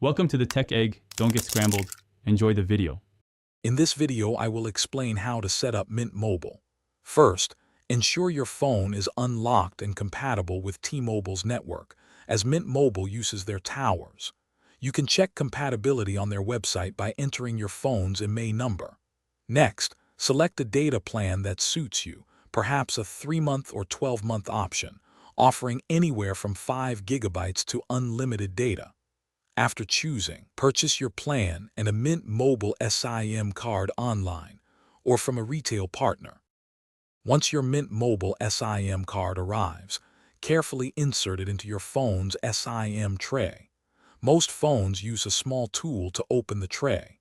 Welcome to the Tech Egg. Don't get scrambled. Enjoy the video. In this video, I will explain how to set up Mint Mobile. First, ensure your phone is unlocked and compatible with T-Mobile's network, as Mint Mobile uses their towers. You can check compatibility on their website by entering your phone's IMEI number. Next, select a data plan that suits you, perhaps a 3-month or 12-month option, offering anywhere from 5 GB to unlimited data. After choosing, purchase your plan and a Mint Mobile SIM card online or from a retail partner. Once your Mint Mobile SIM card arrives, carefully insert it into your phone's SIM tray. Most phones use a small tool to open the tray.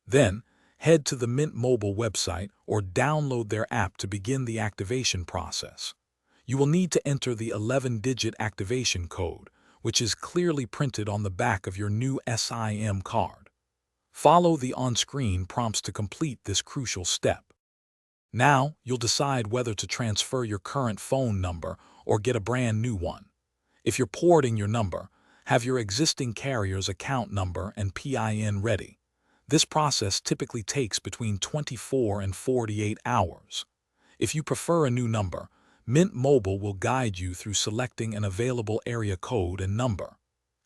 Then, head to the Mint Mobile website or download their app to begin the activation process. You will need to enter the 11-digit activation code, which is clearly printed on the back of your new SIM card. Follow the on-screen prompts to complete this crucial step. Now, you'll decide whether to transfer your current phone number or get a brand new one. If you're porting your number, have your existing carrier's account number and PIN ready. This process typically takes between 24 and 48 hours. If you prefer a new number, Mint Mobile will guide you through selecting an available area code and number.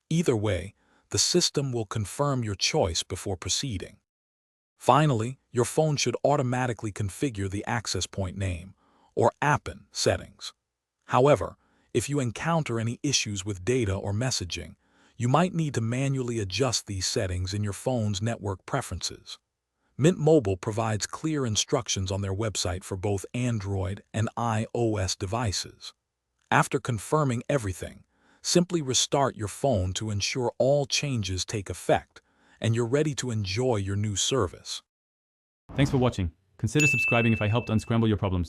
Either way, the system will confirm your choice before proceeding. Finally, your phone should automatically configure the access point name, or APN, settings. However, if you encounter any issues with data or messaging, you might need to manually adjust these settings in your phone's network preferences. Mint Mobile provides clear instructions on their website for both Android and iOS devices. After confirming everything, simply restart your phone to ensure all changes take effect, and you're ready to enjoy your new service. Thanks for watching. Consider subscribing if I helped unscramble your problems.